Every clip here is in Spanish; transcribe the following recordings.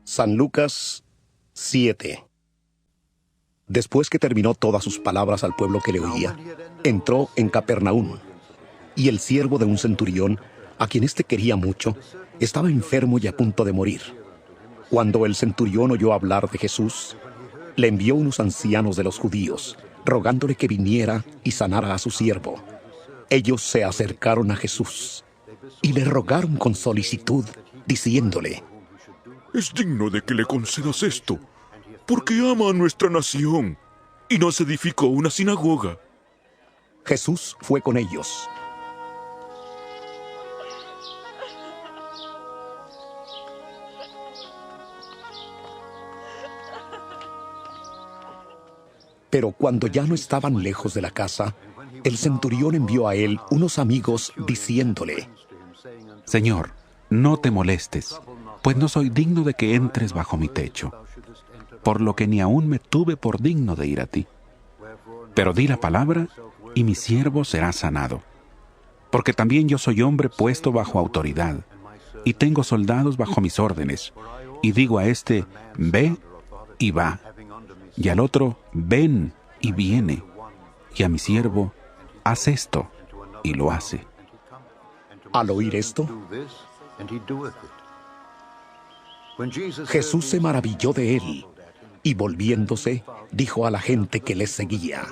San Lucas 7. Después que terminó todas sus palabras al pueblo que le oía, entró en Capernaum, y el siervo de un centurión, a quien éste quería mucho, estaba enfermo y a punto de morir. Cuando el centurión oyó hablar de Jesús, le envió unos ancianos de los judíos, rogándole que viniera y sanara a su siervo. Ellos se acercaron a Jesús y le rogaron con solicitud, diciéndole: Es digno de que le concedas esto, porque ama a nuestra nación y nos edificó una sinagoga. Jesús fue con ellos. Pero cuando ya no estaban lejos de la casa, el centurión envió a él unos amigos diciéndole: Señor, no te molestes, pues no soy digno de que entres bajo mi techo, por lo que ni aún me tuve por digno de ir a ti. Pero di la palabra, y mi siervo será sanado. Porque también yo soy hombre puesto bajo autoridad, y tengo soldados bajo mis órdenes, y digo a este, ve, y va, y al otro, ven, y viene, y a mi siervo, haz esto, y lo hace. Al oír esto, Jesús se maravilló de él, y volviéndose, dijo a la gente que le seguía: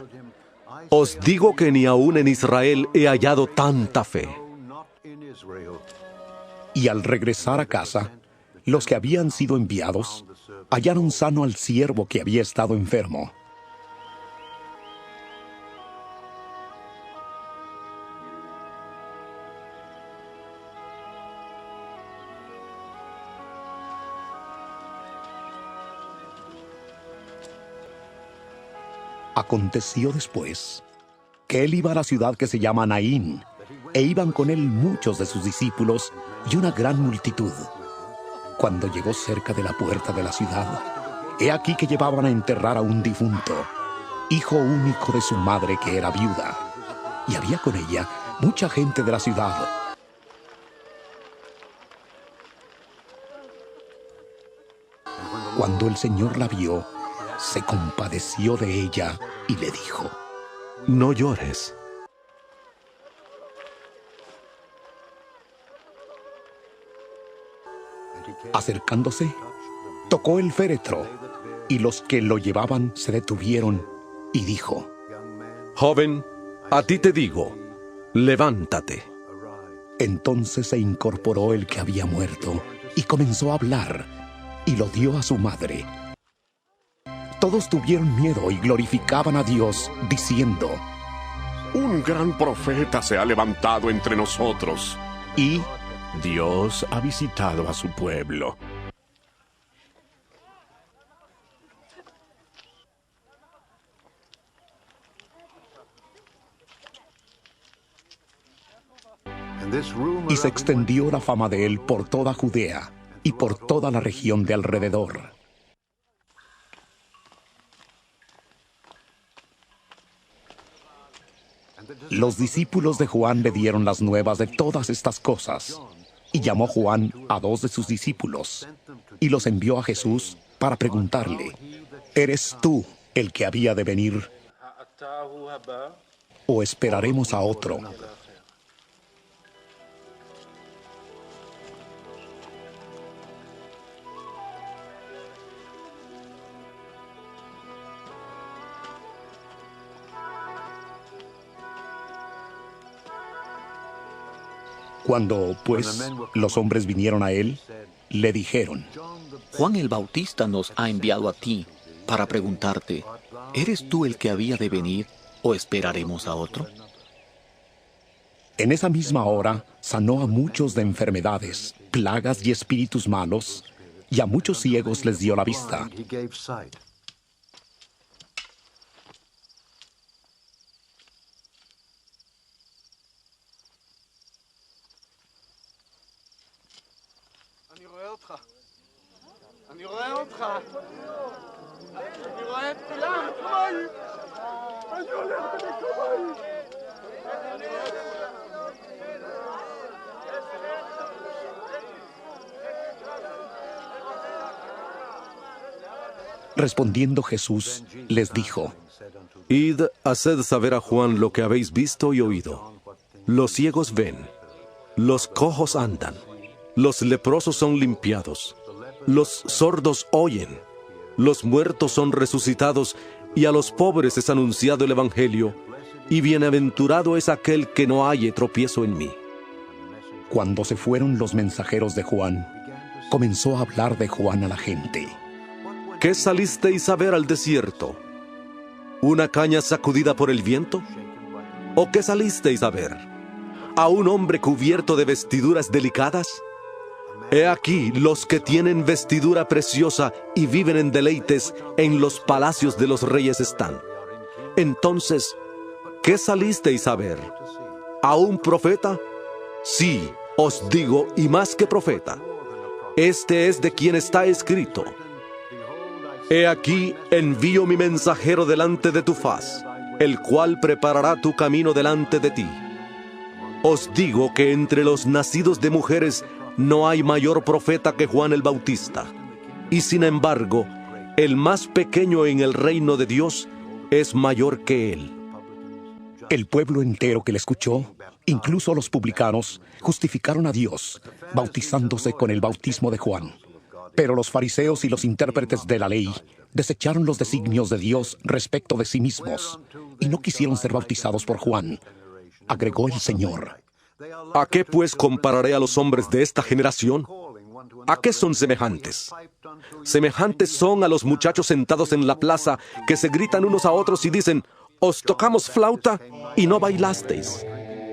Os digo que ni aún en Israel he hallado tanta fe. Y al regresar a casa, los que habían sido enviados hallaron sano al siervo que había estado enfermo. Aconteció después que él iba a la ciudad que se llama Naín, e iban con él muchos de sus discípulos y una gran multitud. Cuando llegó cerca de la puerta de la ciudad, he aquí que llevaban a enterrar a un difunto, hijo único de su madre que era viuda, y había con ella mucha gente de la ciudad. Cuando el Señor la vio, se compadeció de ella y le dijo: No llores. Acercándose, tocó el féretro, y los que lo llevaban se detuvieron, y dijo: Joven, a ti te digo, levántate. Entonces se incorporó el que había muerto, y comenzó a hablar, y lo dio a su madre. Todos tuvieron miedo y glorificaban a Dios, diciendo: Un gran profeta se ha levantado entre nosotros, y Dios ha visitado a su pueblo. y se extendió la fama de él por toda Judea y por toda la región de alrededor. Los discípulos de Juan le dieron las nuevas de todas estas cosas, y llamó Juan a 2 de sus discípulos, y los envió a Jesús para preguntarle: ¿Eres tú el que había de venir, o esperaremos a otro? Cuando, pues, los hombres vinieron a él, le dijeron: Juan el Bautista nos ha enviado a ti para preguntarte, ¿eres tú el que había de venir o esperaremos a otro? En esa misma hora sanó a muchos de enfermedades, plagas y espíritus malos, y a muchos ciegos les dio la vista. אני רואה אותך. אני רואה את כולם. אני הולך במקומי. Respondiendo Jesús, les dijo: Id, haced saber a Juan lo que habéis visto y oído. Los ciegos ven, los cojos andan, los leprosos son limpiados, los sordos oyen, los muertos son resucitados, y a los pobres es anunciado el Evangelio, y bienaventurado es aquel que no halle tropiezo en mí. Cuando se fueron los mensajeros de Juan, comenzó a hablar de Juan a la gente. ¿Qué salisteis a ver al desierto? ¿Una caña sacudida por el viento? ¿O qué salisteis a ver? ¿A un hombre cubierto de vestiduras delicadas? He aquí los que tienen vestidura preciosa y viven en deleites, en los palacios de los reyes están. Entonces, ¿qué salisteis a ver? ¿A un profeta? Sí, os digo, y más que profeta. Este es de quien está escrito: He aquí envío mi mensajero delante de tu faz, el cual preparará tu camino delante de ti. Os digo que entre los nacidos de mujeres no hay mayor profeta que Juan el Bautista, y sin embargo, el más pequeño en el reino de Dios es mayor que él. El pueblo entero que le escuchó, incluso los publicanos, justificaron a Dios, bautizándose con el bautismo de Juan. Pero los fariseos y los intérpretes de la ley desecharon los designios de Dios respecto de sí mismos, y no quisieron ser bautizados por Juan. Agregó el Señor: ¿A qué pues compararé a los hombres de esta generación? ¿A qué son semejantes? Semejantes son a los muchachos sentados en la plaza que se gritan unos a otros y dicen: Os tocamos flauta y no bailasteis.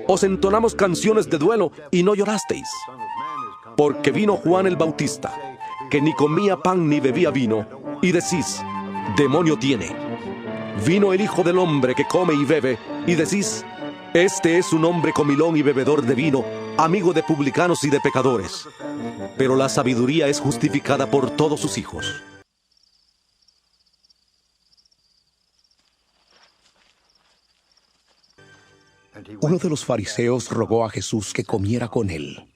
Os entonamos canciones de duelo y no llorasteis. Porque vino Juan el Bautista, que ni comía pan ni bebía vino, y decís: demonio tiene. Vino el Hijo del Hombre, que come y bebe, y decís: este es un hombre comilón y bebedor de vino, amigo de publicanos y de pecadores. Pero la sabiduría es justificada por todos sus hijos. Uno de los fariseos rogó a Jesús que comiera con él.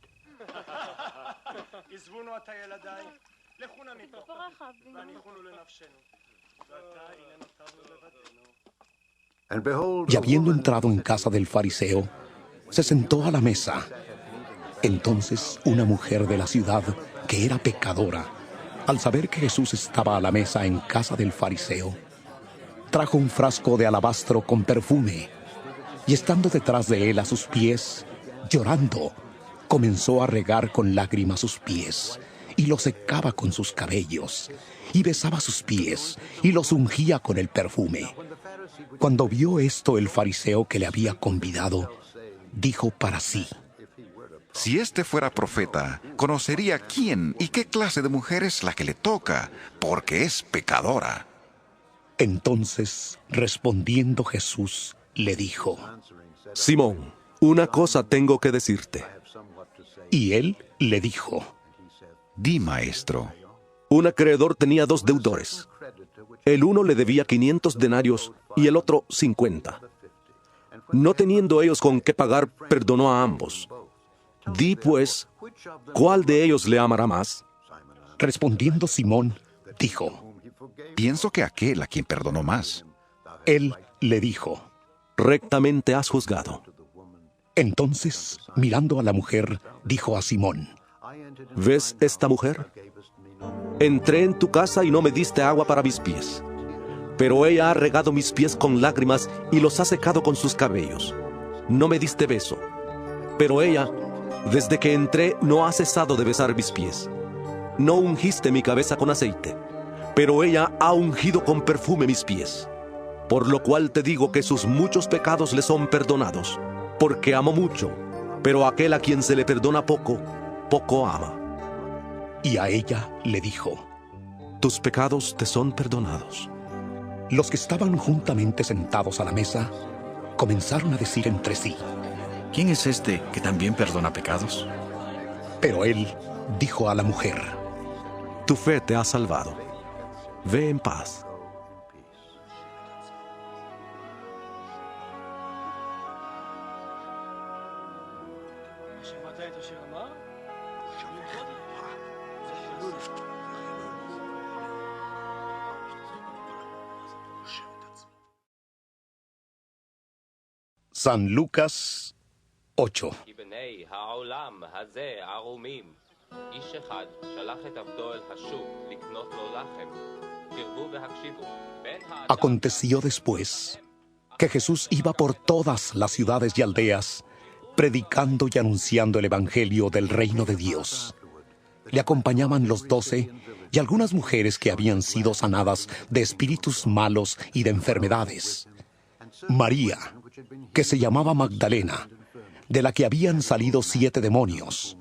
Y habiendo entrado en casa del fariseo, se sentó a la mesa. Entonces una mujer de la ciudad, que era pecadora, al saber que Jesús estaba a la mesa en casa del fariseo, trajo un frasco de alabastro con perfume, y estando detrás de él a sus pies, llorando, comenzó a regar con lágrimas sus pies, y los secaba con sus cabellos, y besaba sus pies, y los ungía con el perfume. Cuando vio esto el fariseo que le había convidado, dijo para sí: Si este fuera profeta, conocería quién y qué clase de mujer es la que le toca, porque es pecadora. Entonces, respondiendo Jesús, le dijo: Simón, una cosa tengo que decirte. Y él le dijo: Di, maestro. Un acreedor tenía 2 deudores. El uno le debía 500 denarios y el otro 50. No teniendo ellos con qué pagar, perdonó a ambos. Di pues, ¿cuál de ellos le amará más? Respondiendo Simón, dijo: Pienso que aquel a quien perdonó más. Él le dijo: Rectamente has juzgado. Entonces, mirando a la mujer, dijo a Simón: ¿Ves esta mujer? Entré en tu casa y no me diste agua para mis pies, pero ella ha regado mis pies con lágrimas y los ha secado con sus cabellos. No me diste beso, pero ella, desde que entré, no ha cesado de besar mis pies. No ungiste mi cabeza con aceite, pero ella ha ungido con perfume mis pies. Por lo cual te digo que sus muchos pecados le son perdonados, porque amó mucho, pero aquel a quien se le perdona poco, poco ama. Y a ella le dijo: Tus pecados te son perdonados. Los que estaban juntamente sentados a la mesa comenzaron a decir entre sí: ¿Quién es este que también perdona pecados? Pero él dijo a la mujer: Tu fe te ha salvado. Ve en paz. San Lucas 8. Aconteció después que Jesús iba por todas las ciudades y aldeas, predicando y anunciando el Evangelio del reino de Dios. Le acompañaban los 12 y algunas mujeres que habían sido sanadas de espíritus malos y de enfermedades. María, que se llamaba Magdalena, de la que habían salido 7 demonios.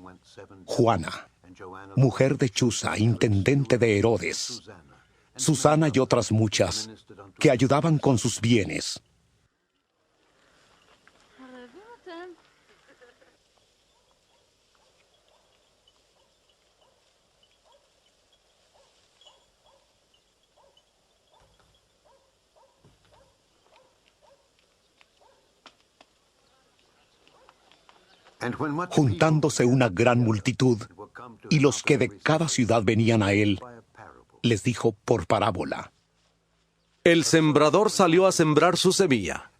Juana, mujer de Chuza, intendente de Herodes. Susana y otras muchas, que ayudaban con sus bienes. Juntándose una gran multitud, y los que de cada ciudad venían a él, les dijo por parábola: El sembrador salió a sembrar su semilla,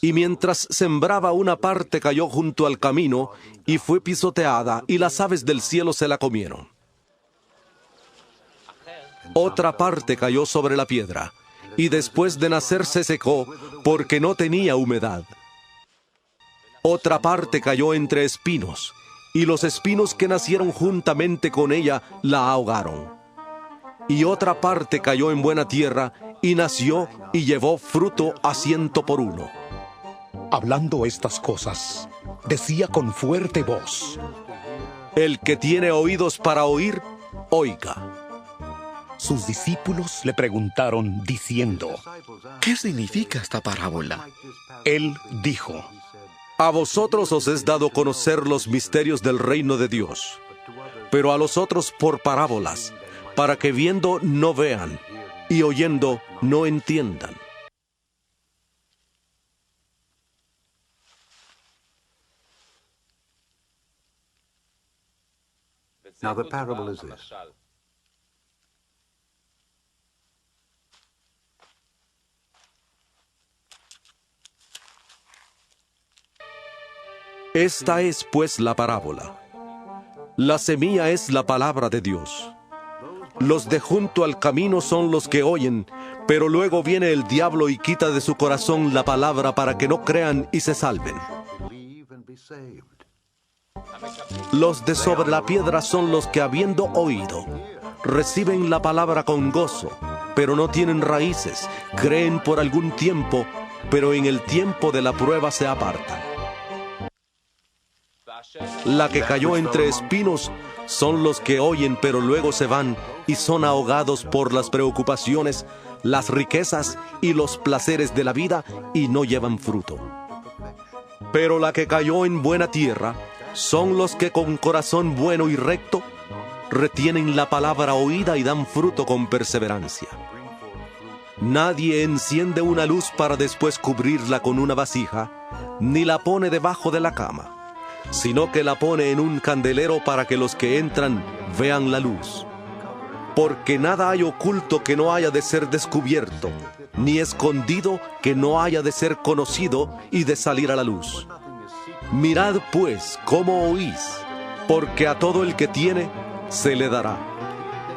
y mientras sembraba, una parte cayó junto al camino, y fue pisoteada, y las aves del cielo se la comieron. Otra parte cayó sobre la piedra, y después de nacer se secó, porque no tenía humedad. Otra parte cayó entre espinos, y los espinos que nacieron juntamente con ella la ahogaron. Y otra parte cayó en buena tierra, y nació y llevó fruto a 100 por 1. Hablando estas cosas, decía con fuerte voz: El que tiene oídos para oír, oiga. Sus discípulos le preguntaron, diciendo: ¿Qué significa esta parábola? Él dijo: A vosotros os es dado conocer los misterios del reino de Dios, pero a los otros por parábolas, para que viendo no vean, y oyendo no entiendan. Now the parable is this. Esta es pues la parábola. La semilla es la palabra de Dios. Los de junto al camino son los que oyen, pero luego viene el diablo y quita de su corazón la palabra para que no crean y se salven. Los de sobre la piedra son los que, habiendo oído, reciben la palabra con gozo, pero no tienen raíces, creen por algún tiempo, pero en el tiempo de la prueba se apartan. La que cayó entre espinos son los que oyen, pero luego se van y son ahogados por las preocupaciones, las riquezas y los placeres de la vida, y no llevan fruto. Pero la que cayó en buena tierra son los que con corazón bueno y recto retienen la palabra oída y dan fruto con perseverancia. Nadie enciende una luz para después cubrirla con una vasija, ni la pone debajo de la cama, sino que la pone en un candelero para que los que entran vean la luz. Porque nada hay oculto que no haya de ser descubierto, ni escondido que no haya de ser conocido y de salir a la luz. Mirad pues cómo oís, porque a todo el que tiene se le dará,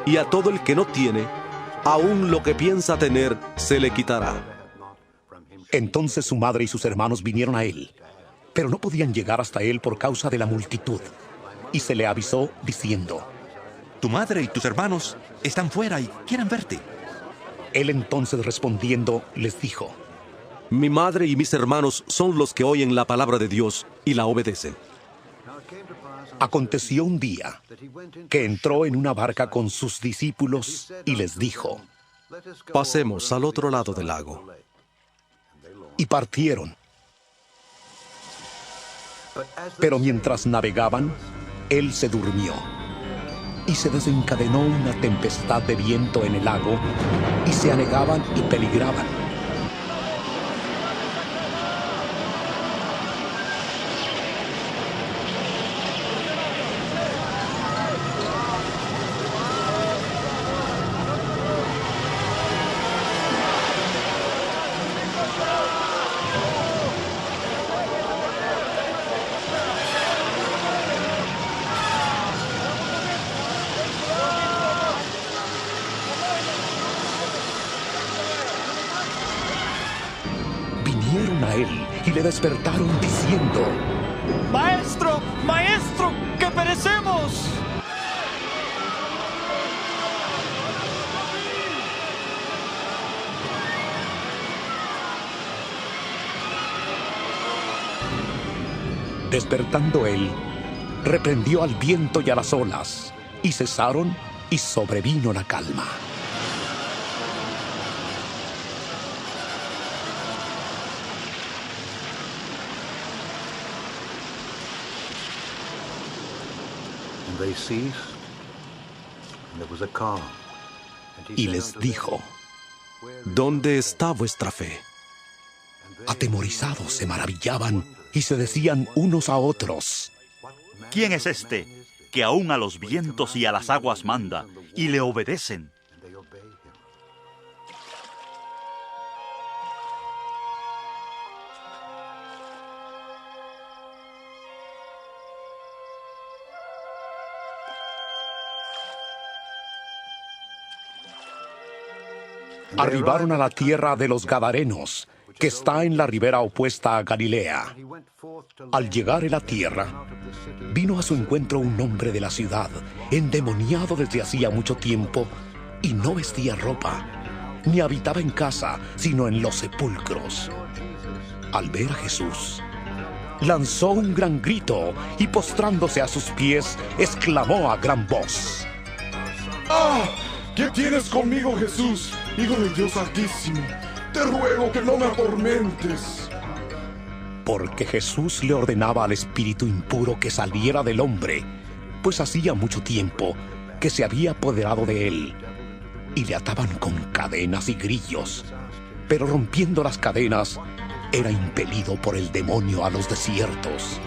y a todo el que no tiene, aún lo que piensa tener se le quitará. Entonces su madre y sus hermanos vinieron a él, pero no podían llegar hasta él por causa de la multitud. Y se le avisó diciendo: Tu madre y tus hermanos están fuera y quieren verte. Él entonces respondiendo les dijo: Mi madre y mis hermanos son los que oyen la palabra de Dios y la obedecen. Aconteció un día que entró en una barca con sus discípulos y les dijo: Pasemos al otro lado del lago. Y partieron. Pero mientras navegaban, él se durmió. Y se desencadenó una tempestad de viento en el lago, y se anegaban y peligraban. a él y le despertaron diciendo: ¡Maestro! ¡Maestro! ¡Que perecemos! Despertando él, reprendió al viento y a las olas, y cesaron, y sobrevino la calma. Y les dijo: ¿Dónde está vuestra fe? Atemorizados se maravillaban y se decían unos a otros: ¿Quién es este que aún a los vientos y a las aguas manda y le obedecen? Arribaron a la tierra de los Gadarenos, que está en la ribera opuesta a Galilea. Al llegar a la tierra, vino a su encuentro un hombre de la ciudad, endemoniado desde hacía mucho tiempo, y no vestía ropa, ni habitaba en casa, sino en los sepulcros. Al ver a Jesús, lanzó un gran grito y postrándose a sus pies, exclamó a gran voz: ¡Ah! ¿Qué tienes conmigo, Jesús, Hijo del Dios Altísimo? Te ruego que no me atormentes. Porque Jesús le ordenaba al espíritu impuro que saliera del hombre, pues hacía mucho tiempo que se había apoderado de él, y le ataban con cadenas y grillos. Pero rompiendo las cadenas, era impelido por el demonio a los desiertos.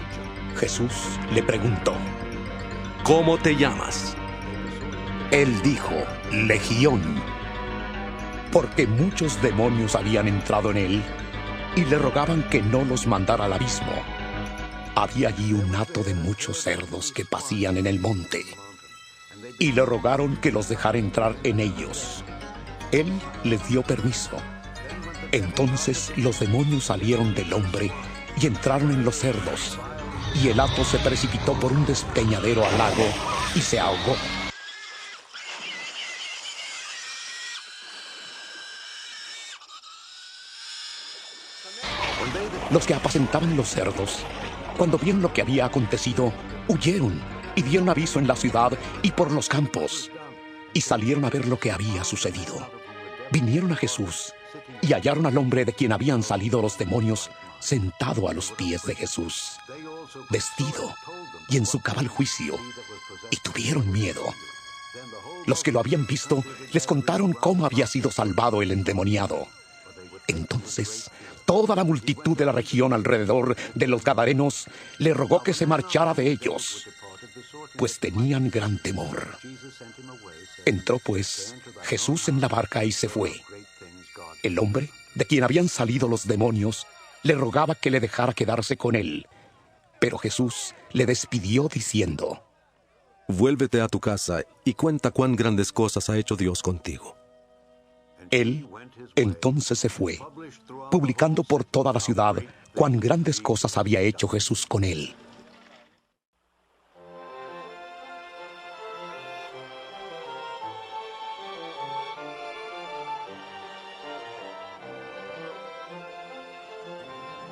Jesús le preguntó: ¿Cómo te llamas? Él dijo: Legión, porque muchos demonios habían entrado en él y le rogaban que no los mandara al abismo. Había allí un hato de muchos cerdos que pacían en el monte, y le rogaron que los dejara entrar en ellos. Él les dio permiso. Entonces los demonios salieron del hombre y entraron en los cerdos, y el hato se precipitó por un despeñadero al lago y se ahogó. Los que apacentaban los cerdos, cuando vieron lo que había acontecido, huyeron y dieron aviso en la ciudad y por los campos, y salieron a ver lo que había sucedido. Vinieron a Jesús y hallaron al hombre de quien habían salido los demonios sentado a los pies de Jesús, vestido y en su cabal juicio, y tuvieron miedo. Los que lo habían visto les contaron cómo había sido salvado el endemoniado. Entonces toda la multitud de la región alrededor de los Gadarenos le rogó que se marchara de ellos, pues tenían gran temor. Entró pues Jesús en la barca y se fue. El hombre, de quien habían salido los demonios, le rogaba que le dejara quedarse con él, pero Jesús le despidió diciendo: Vuélvete a tu casa y cuenta cuán grandes cosas ha hecho Dios contigo. Él entonces se fue, publicando por toda la ciudad cuán grandes cosas había hecho Jesús con él.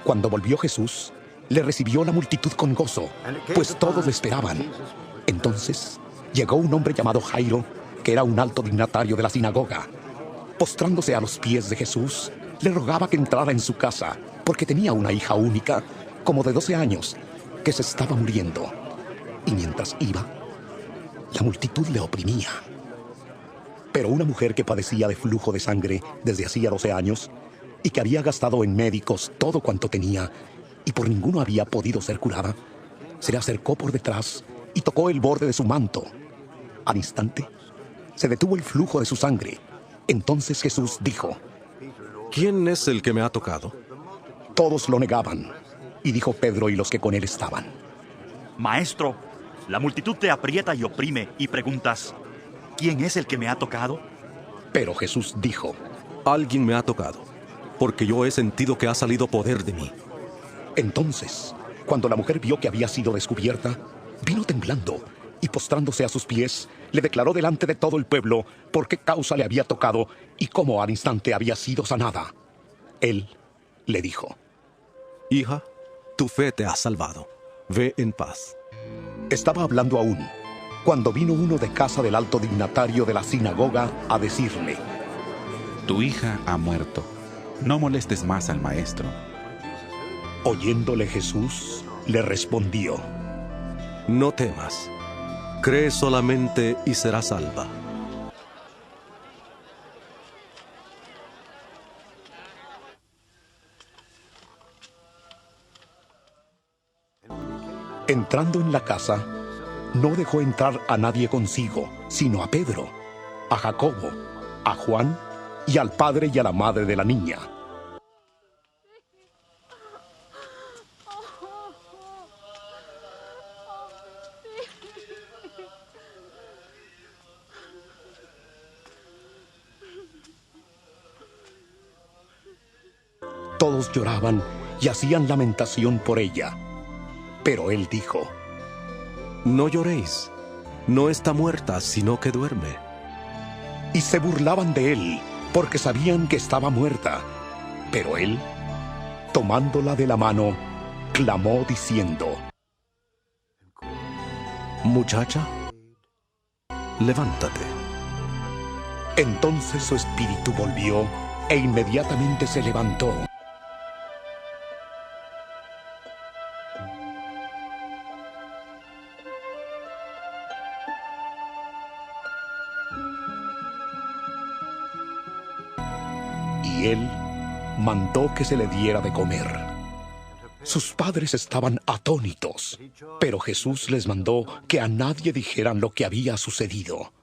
Cuando volvió Jesús, le recibió la multitud con gozo, pues todos le esperaban. Entonces llegó un hombre llamado Jairo, que era un alto dignatario de la sinagoga. Postrándose a los pies de Jesús, le rogaba que entrara en su casa, porque tenía una hija única, como de 12 años, que se estaba muriendo. Y mientras iba, la multitud le oprimía. Pero una mujer que padecía de flujo de sangre desde hacía 12 años, y que había gastado en médicos todo cuanto tenía, y por ninguno había podido ser curada, se le acercó por detrás y tocó el borde de su manto. Al instante, se detuvo el flujo de su sangre. Entonces Jesús dijo: ¿Quién es el que me ha tocado? Todos lo negaban, y dijo Pedro y los que con él estaban: Maestro, la multitud te aprieta y oprime, y preguntas: ¿quién es el que me ha tocado? Pero Jesús dijo: Alguien me ha tocado, porque yo he sentido que ha salido poder de mí. Entonces, cuando la mujer vio que había sido descubierta, vino temblando y postrándose a sus pies, le declaró delante de todo el pueblo por qué causa le había tocado y cómo al instante había sido sanada. Él le dijo: Hija, tu fe te ha salvado. Ve en paz. Estaba hablando aún, cuando vino uno de casa del alto dignatario de la sinagoga a decirle: Tu hija ha muerto. No molestes más al maestro. Oyéndole Jesús, le respondió: No temas. Cree solamente y serás salva. Entrando en la casa, no dejó entrar a nadie consigo, sino a Pedro, a Jacobo, a Juan y al padre y a la madre de la niña. Todos lloraban y hacían lamentación por ella. Pero él dijo: No lloréis. No está muerta, sino que duerme. Y se burlaban de él, porque sabían que estaba muerta. Pero él, tomándola de la mano, clamó diciendo: Muchacha, levántate. Entonces su espíritu volvió e inmediatamente se levantó. Y él mandó que se le diera de comer. Sus padres estaban atónitos, pero Jesús les mandó que a nadie dijeran lo que había sucedido.